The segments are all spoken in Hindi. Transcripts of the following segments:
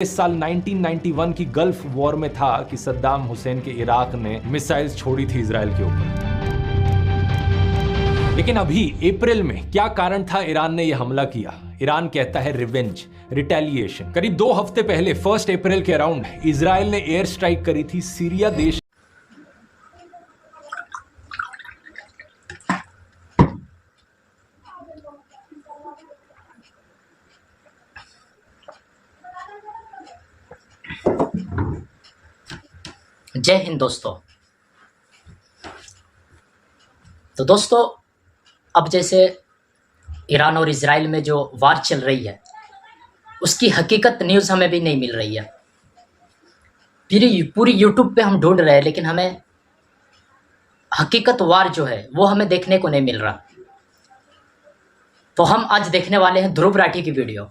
इस साल 1991 की गल्फ वॉर में था कि सद्दाम हुसैन के इराक ने मिसाइल्स छोड़ी थी इजराइल के ऊपर। लेकिन अभी अप्रैल में क्या कारण था ईरान ने यह हमला किया? ईरान कहता है रिवेंज, रिटेलिएशन। करीब 2 हफ्ते पहले 1 अप्रैल के अराउंड इजराइल ने एयर स्ट्राइक करी थी सीरिया देश। जय हिंद दोस्तों। तो दोस्तों, अब जैसे ईरान और इजराइल में जो वार चल रही है उसकी हकीकत न्यूज़ हमें भी नहीं मिल रही है। पूरी यूट्यूब पे हम ढूंढ रहे हैं लेकिन हमें हकीकत वार जो है वो हमें देखने को नहीं मिल रहा। तो हम आज देखने वाले हैं ध्रुव राठी की वीडियो।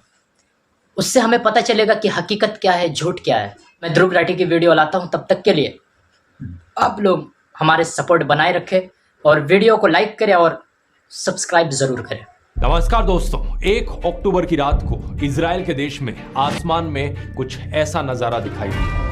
उससे हमें पता चलेगा कि हकीकत क्या है, झूठ क्या है। मैं ध्रुव राठी की वीडियो लाता हूं, तब तक के लिए आप लोग हमारे सपोर्ट बनाए रखें और वीडियो को लाइक करें और सब्सक्राइब जरूर करें। नमस्कार दोस्तों, 1 अक्टूबर की रात को इजराइल के देश में आसमान में कुछ ऐसा नजारा दिखाई दिया।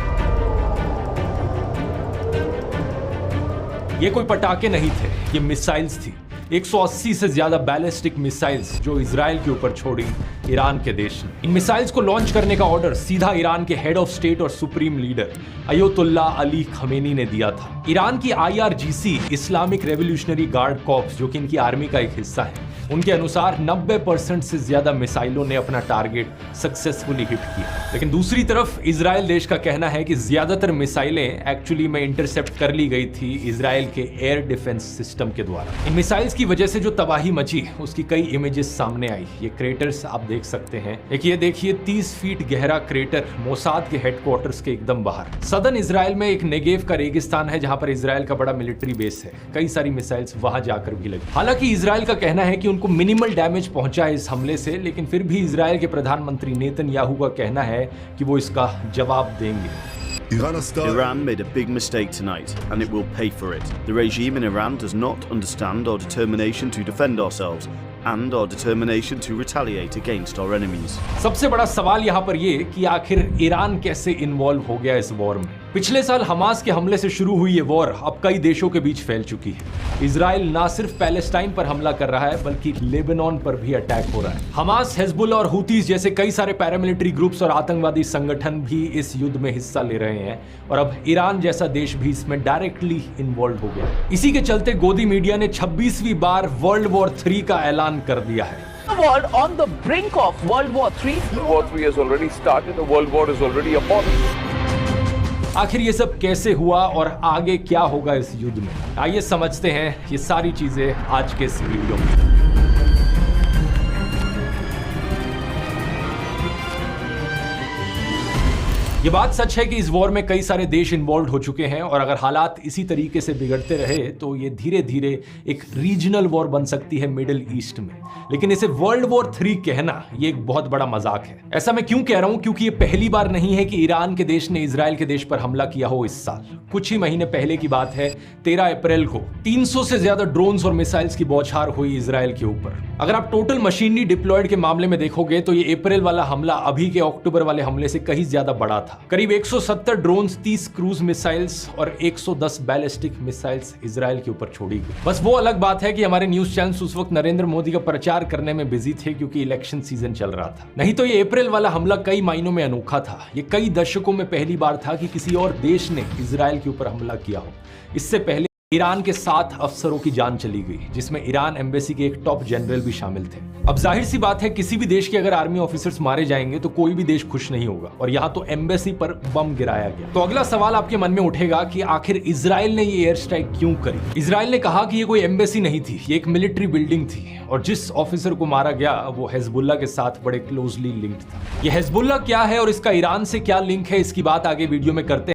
ये कोई पटाखे नहीं थे, ये मिसाइल्स थी। 180 से ज्यादा बैलिस्टिक मिसाइल्स जो इजराइल के ऊपर छोड़ी ईरान के देश ने। इन मिसाइल्स को लॉन्च करने का ऑर्डर सीधा ईरान के हेड ऑफ स्टेट और सुप्रीम लीडर अयतुल्ला अली खमेनी ने दिया था। ईरान की IRGC Islamic revolutionary guard corps, जो कि इनकी आर्मी का एक हिस्सा है, उनके अनुसार 90% से ज्यादा मिसाइलों ने अपना टारगेट सक्सेसफुली हिट किया। लेकिन दूसरी तरफ इजराइल देश का कहना है कि ज्यादातर मिसाइलें एक्चुअली में इंटरसेप्ट कर ली गई थी इजराइल के एयर डिफेंस सिस्टम के द्वारा। इन मिसाइल्स की वजह से जो तबाही मची उसकी कई इमेजेस सामने आई। ये क्रेटर्स आप देख सकते हैं। एक ये देखिए 30 फीट गहरा क्रेटर मोसाद के हेडक्वार्टर्स के एकदम बाहर। सदर्न इजराइल में एक नेगेव का रेगिस्तान है जहां पर इजराइल का बड़ा मिलिट्री बेस है। कई सारी मिसाइल्स वहां जाकर भी लगी। हालांकि इजराइल का कहना है कि उनको मिनिमल डैमेज पहुंचा है इस हमले से, लेकिन फिर भी इजराइल के प्रधानमंत्री नेतन्याहू का कहना है कि वो इसका जवाब देंगे। Iran made a big mistake tonight, and it will pay for it. The regime in Iran does not understand our determination to defend ourselves and our determination to retaliate against our enemies. सबसे बड़ा सवाल यहाँ पर ये कि आखिर ईरान कैसे इन्वॉल्व हो गया इस वॉर में। पिछले साल हमास के हमले से शुरू हुई ये वॉर अब कई देशों के बीच फैल चुकी है। इजराइल ना सिर्फ पैलेस्टाइन पर हमला कर रहा है बल्कि लेबनान पर भी अटैक हो रहा है। हमास, हिजबुल्लाह और हुतीज जैसे कई सारे पैरामिलिट्री ग्रुप्स और आतंकवादी संगठन भी इस युद्ध में हिस्सा ले रहे हैं और अब ईरान जैसा देश भी इसमें डायरेक्टली इन्वॉल्व हो गया। इसी के चलते गोदी मीडिया ने 26वीं बार वर्ल्ड वॉर 3 का ऐलान कर दिया है। The world on the brink of World War III. World War III has already started. The World War is already upon us. आखिर ये सब कैसे हुआ और आगे क्या होगा इस युद्ध में? आइए समझते हैं ये सारी चीजें आज के इस वीडियो में। ये बात सच है कि इस वॉर में कई सारे देश इन्वॉल्व हो चुके हैं और अगर हालात इसी तरीके से बिगड़ते रहे तो ये धीरे धीरे एक रीजनल वॉर बन सकती है मिडिल ईस्ट में। लेकिन इसे वर्ल्ड वॉर 3 कहना ये एक बहुत बड़ा मजाक है। ऐसा मैं क्यों कह रहा हूं? क्योंकि ये पहली बार नहीं है कि ईरान के देश ने इजराइल के देश पर हमला किया हो इस साल। कुछ ही महीने पहले की बात है, 13 अप्रैल को 300 से ज्यादा ड्रोन्स और मिसाइल्स की बौछार हुई इजराइल के ऊपर। अगर आप टोटल मशीनरी डिप्लॉयड के मामले में देखोगे तो ये अप्रैल वाला हमला अभी के अक्टूबर वाले हमले से कहीं ज्यादा बड़ा था। करीब 170 ड्रोन्स, 30 क्रूज मिसाइल्स और 110 बैलिस्टिक मिसाइल्स इजराइल के ऊपर छोड़ी गई। बस वो अलग बात है कि हमारे न्यूज चैनल्स उस वक्त नरेंद्र मोदी का प्रचार करने में बिजी थे क्योंकि इलेक्शन सीजन चल रहा था। नहीं तो ये अप्रैल वाला हमला कई मायनों में अनोखा था। ये कई दशकों में पहली बार था कि किसी और देश ने इजराइल के ऊपर हमला किया हो। इससे पहले ईरान के 7 अफसरों की जान चली गई, जिसमें ईरान एम्बेसी के एक टॉप जनरल भी शामिल थे। अब जाहिर सी बात है, किसी भी देश के अगर आर्मी ऑफिसर्स मारे जाएंगे तो कोई भी देश खुश नहीं होगा और यहाँ तो एम्बेसी पर बम गिराया गया। तो अगला सवाल आपके मन में उठेगा कि आखिर इजराइल ने ये एयर स्ट्राइक क्यों करी? इजराइल ने कहा कि ये कोई एम्बेसी नहीं थी, ये एक मिलिट्री बिल्डिंग थी और जिस ऑफिसर को मारा गया वो हिजबुल्लाह के साथ बड़े क्लोजली लिंक्ड था। ये हिजबुल्लाह क्या है और इसका ईरान से क्या लिंक है, इसकी बात आगे वीडियो में करते हैं।